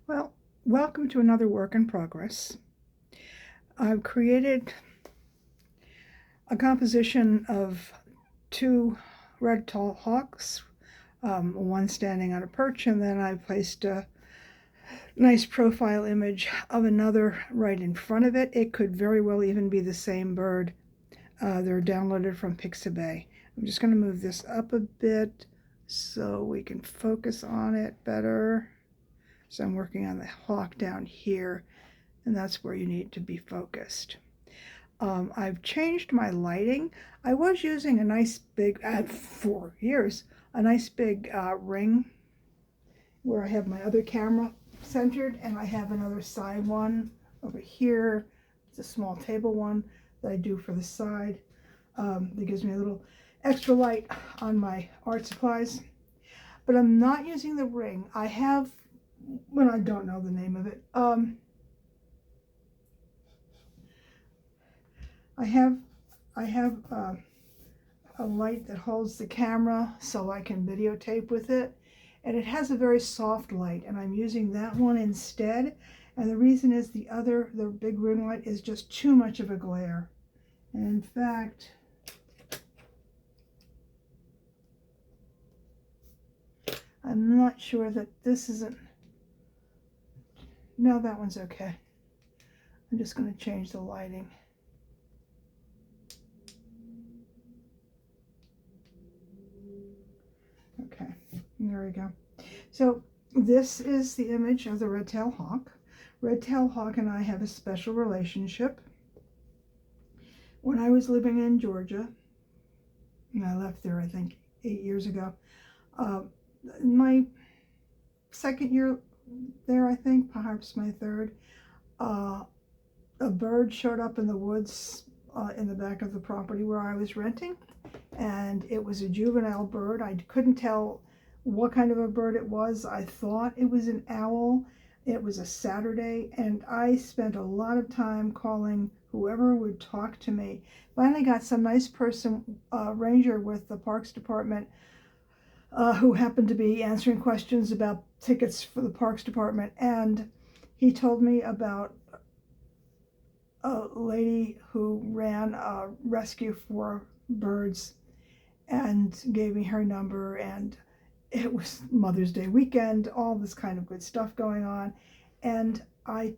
Well, welcome to another work in progress. I've created a composition of two Redtail Hawks, one standing on a perch, and then I placed a nice profile image of another right in front of it. It could very well even be the same bird. They're downloaded from Pixabay. I'm just going to move this up a bit so we can focus on it better. So I'm working on the hawk down here, and that's where you need to be focused. I've changed my lighting. I was using a nice big, for years, a nice big ring where I have my other camera centered, and I have another side one over here. It's a small table one that I do for the side. That gives me a little extra light on my art supplies. But I'm not using the ring. I have, when I don't know the name of it, I have a light that holds the camera so I can videotape with it, and it has a very soft light, and I'm using that one instead. And the reason is the big ring light is just too much of a glare. And in fact, I'm not sure that this isn't, no, that one's okay. I'm just going to change the lighting. Okay, there we go. So this is the image of the Redtail Hawk. Redtail Hawk and I have a special relationship. When I was living in Georgia, and I left there I think 8 years ago, my second year there, I think, perhaps my third, a bird showed up in the woods in the back of the property where I was renting, and it was a juvenile bird. I couldn't tell what kind of a bird it was. I thought it was an owl. It was a Saturday, and I spent a lot of time calling whoever would talk to me. Finally got some nice person, ranger with the Parks Department, who happened to be answering questions about tickets for the Parks Department, and he told me about a lady who ran a rescue for birds and gave me her number, and it was Mother's Day weekend, all this kind of good stuff going on. And I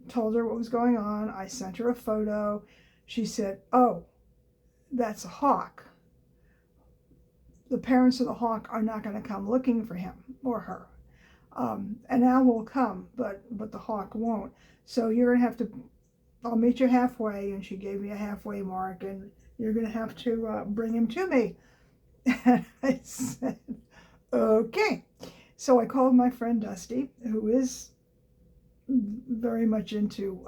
told her what was going on. I sent her a photo. She said, "Oh, that's a hawk. The parents of the hawk are not going to come looking for him or her. An owl will come, but the hawk won't. So you're going to have to, I'll meet you halfway." And she gave me a halfway mark, and you're going to have to bring him to me. And I said, okay. So I called my friend Dusty, who is very much into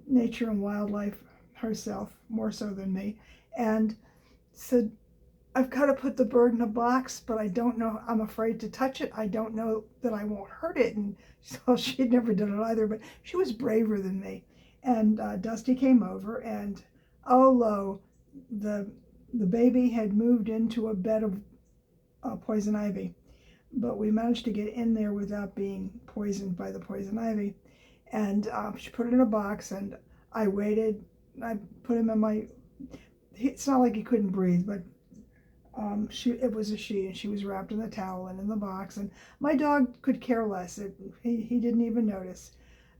nature and wildlife herself, more so than me, and said, "I've got to put the bird in a box, but I don't know, I'm afraid to touch it. I don't know that I won't hurt it." And so she'd never done it either, but she was braver than me. And Dusty came over, and oh lo, the baby had moved into a bed of poison ivy, but we managed to get in there without being poisoned by the poison ivy. And she put it in a box, and I waited. I put him in my, it's not like he couldn't breathe, but it was a she, and she was wrapped in the towel and in the box, and my dog could care less. He didn't even notice.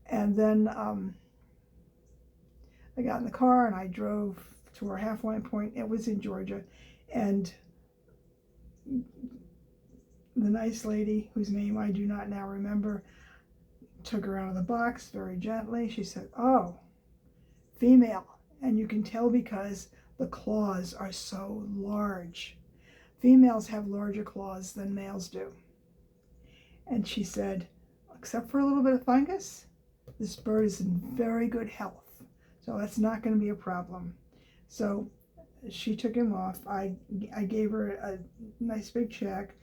And then I got in the car and I drove to our halfway point. It was in Georgia, and the nice lady, whose name I do not now remember, took her out of the box very gently. She said, "Oh, female, and you can tell because the claws are so large. Females have larger claws than males do." And she said, "Except for a little bit of fungus, this bird is in very good health, so that's not going to be a problem." So she took him off. I gave her a nice big check.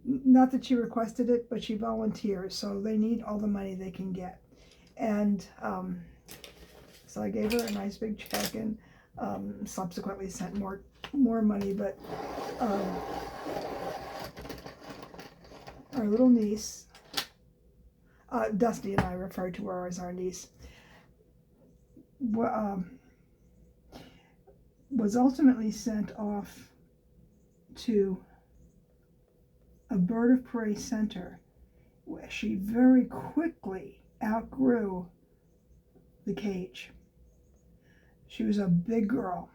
Not that she requested it, but she volunteers, so they need all the money they can get. And so I gave her a nice big check, and subsequently sent more money. But our little niece Dusty and I refer to her as our niece, was ultimately sent off to a bird of prey center where she very quickly outgrew the cage. She was a big girl,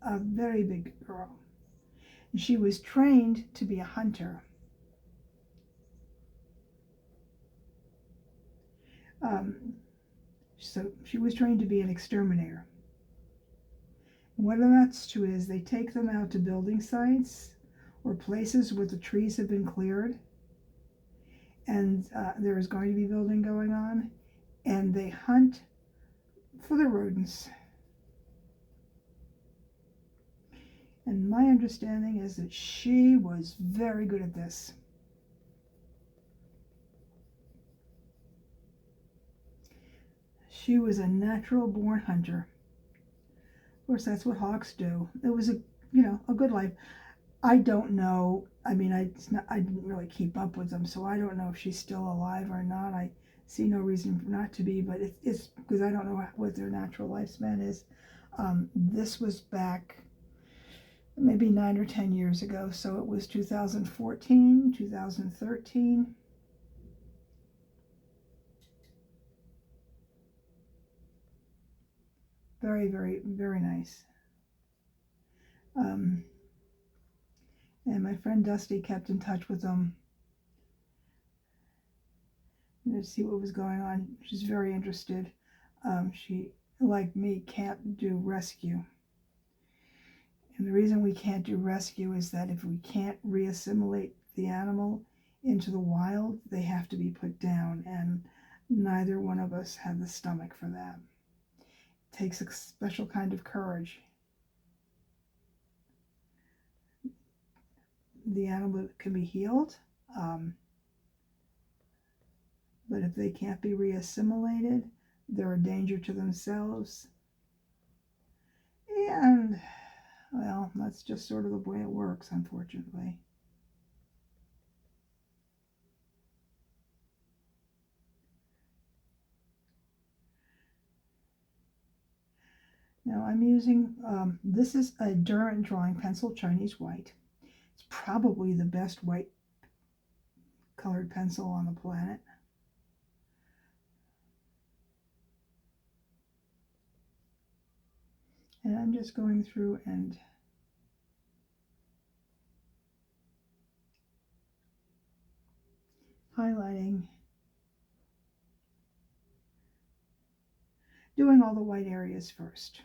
a very big girl. And she was trained to be a hunter. So she was trained to be an exterminator. And what amounts to is they take them out to building sites or places where the trees have been cleared and there is going to be building going on, and they hunt for the rodents. And my understanding is that she was very good at this. She was a natural born hunter. Of course, that's what hawks do. It was a good life. I don't know. I mean, I didn't really keep up with them, so I don't know if she's still alive or not. I see no reason not to be, but it's because I don't know what their natural lifespan is. This was back maybe 9 or 10 years ago, so it was 2014, 2013. Very, very, very nice. And my friend Dusty kept in touch with them to see what was going on. She's very interested. She, like me, can't do rescue. And the reason we can't do rescue is that if we can't reassimilate the animal into the wild, they have to be put down, and neither one of us have the stomach for that. It takes a special kind of courage. The animal can be healed, but if they can't be reassimilated, they're a danger to themselves. And, well, that's just sort of the way it works, unfortunately. Now I'm using, this is a Derwent drawing pencil, Chinese White. It's probably the best white colored pencil on the planet. And I'm just going through and highlighting, doing all the white areas first.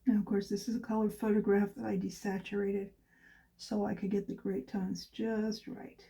Now, of course, this is a colored photograph that I desaturated so I could get the gray tones just right.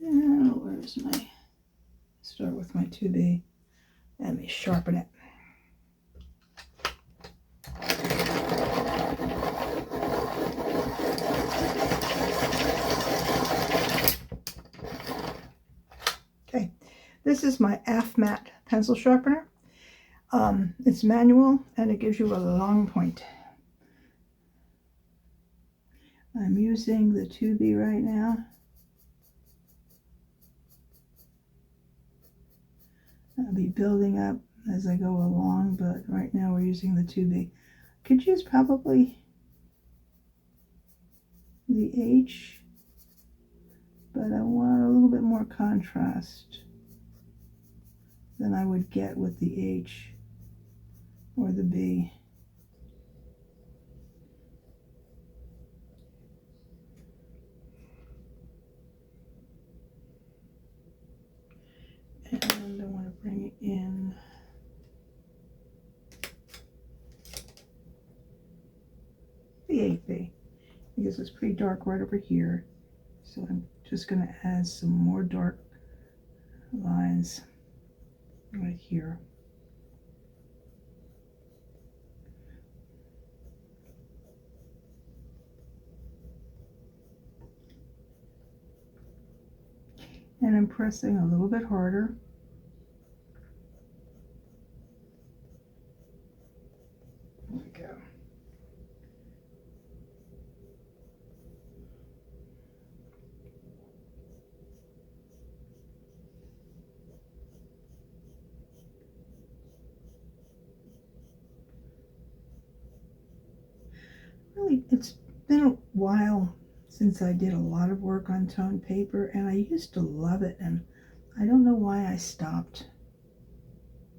Now, where's my, start with my 2B. Let me sharpen it. Okay, this is my AF-Matte pencil sharpener. It's manual and it gives you a long point. I'm using the 2B right now. I'll be building up as I go along, but right now we're using the 2B. Could use probably the H, but I want a little bit more contrast. than I would get with the H or the B. And I want to bring it in the 8B because it's pretty dark right over here. So I'm just going to add some more dark lines right here. And I'm pressing a little bit harder. There we go. Really, it's been a while since I did a lot of work on toned paper, and I used to love it, and I don't know why I stopped.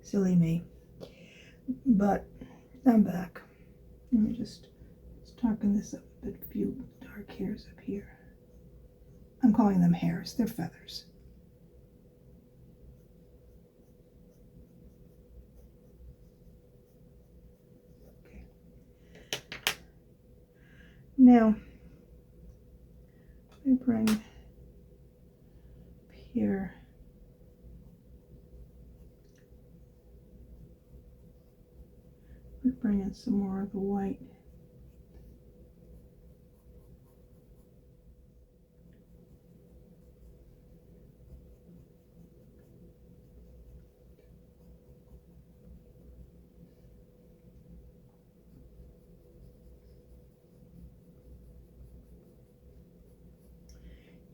Silly me. But I'm back. Let me just darken this up a bit. A few dark hairs up here. I'm calling them hairs. They're feathers. Okay. Now, I bring up here. We bring in some more of the white.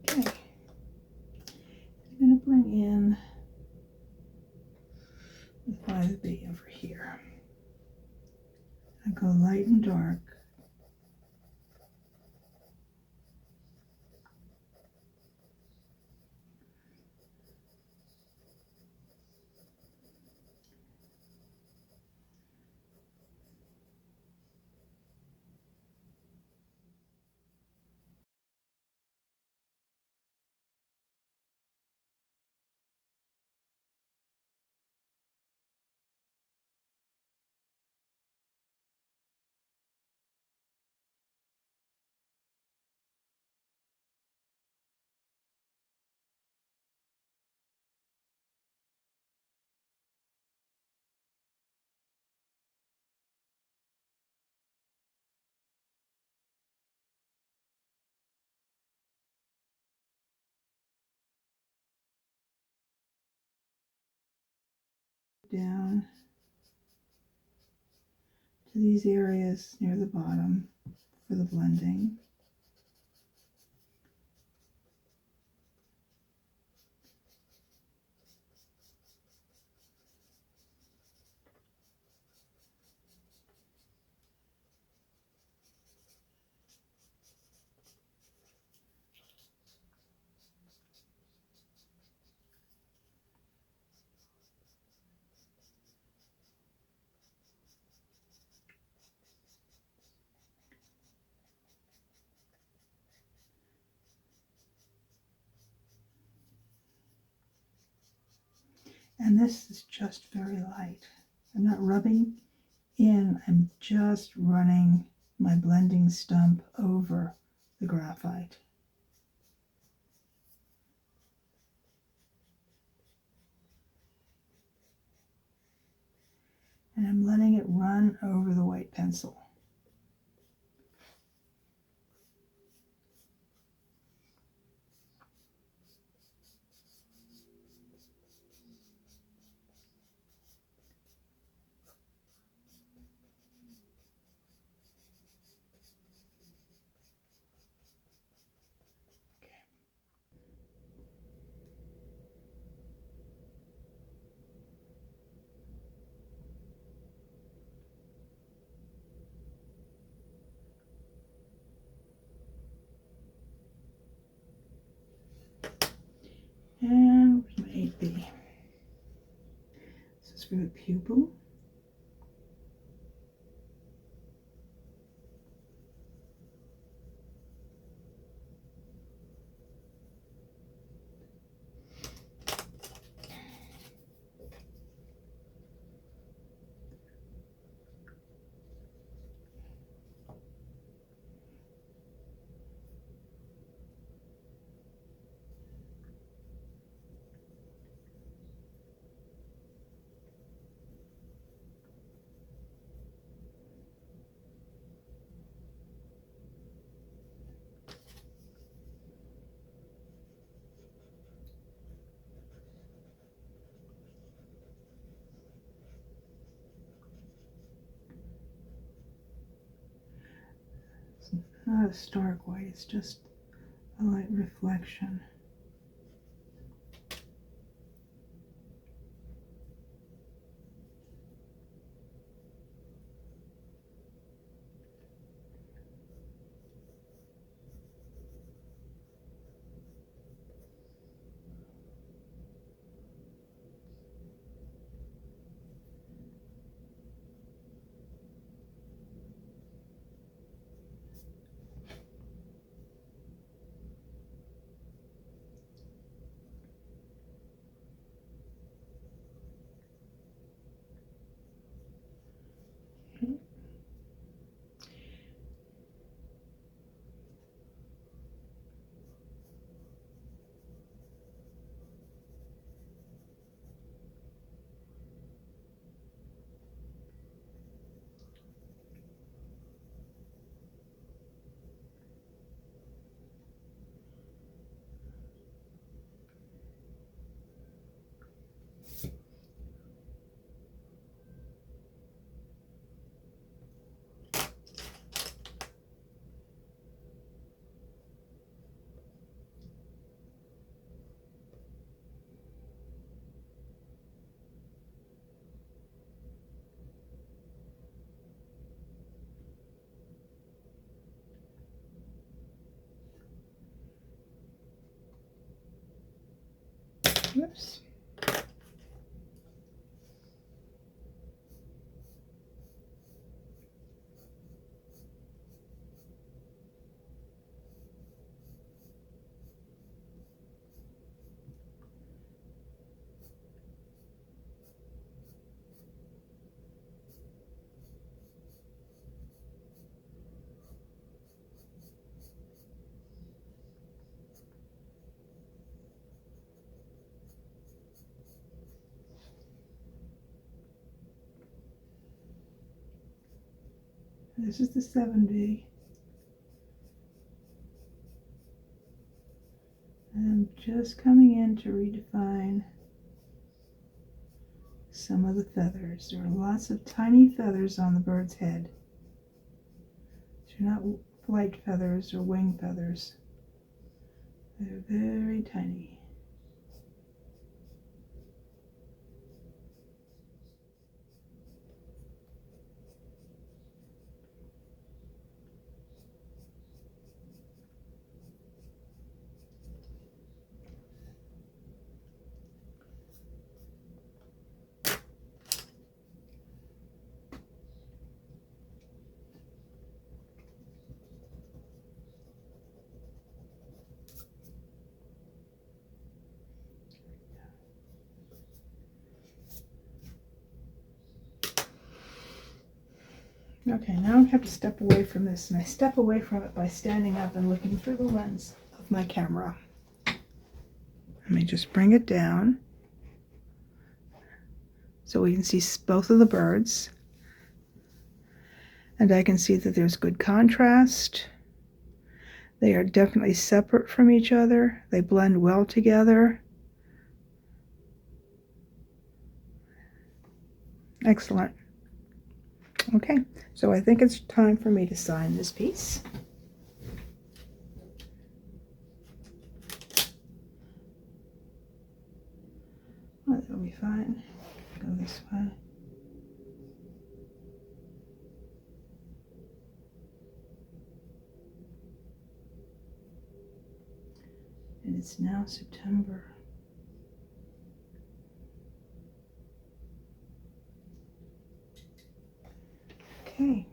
Okay. I'm going to bring in the 5B over here. I go light and dark. Down to these areas near the bottom for the blending. And this is just very light. I'm not rubbing in, I'm just running my blending stump over the graphite. And I'm letting it run over the white pencil. for the pupil. Not a stark white, it's just a light reflection. Oops. This is the 7B. And I'm just coming in to redefine some of the feathers. There are lots of tiny feathers on the bird's head. They're not flight feathers or wing feathers. They're very tiny. Okay, now I have to step away from this, and I step away from it by standing up and looking through the lens of my camera. Let me just bring it down so we can see both of the birds. And I can see that there's good contrast. They are definitely separate from each other. They blend well together. Excellent. Okay, so I think it's time for me to sign this piece. Oh, that'll be fine. Go this way. And it's now September. Okay.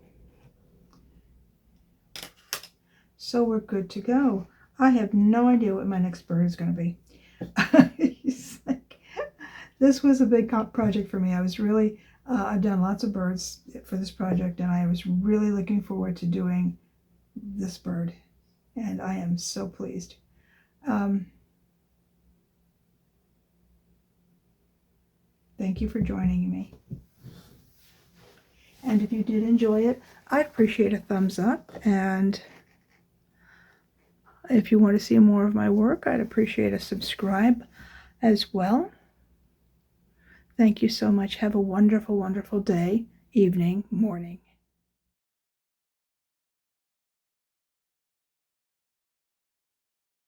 So we're good to go. I have no idea what my next bird is going to be. This was a big project for me. I was really, I've done lots of birds for this project, and I was really looking forward to doing this bird, and I am so pleased. Thank you for joining me. And if you did enjoy it, I'd appreciate a thumbs up, and if you want to see more of my work, I'd appreciate a subscribe as well. Thank you so much. Have a wonderful, wonderful day, evening, morning.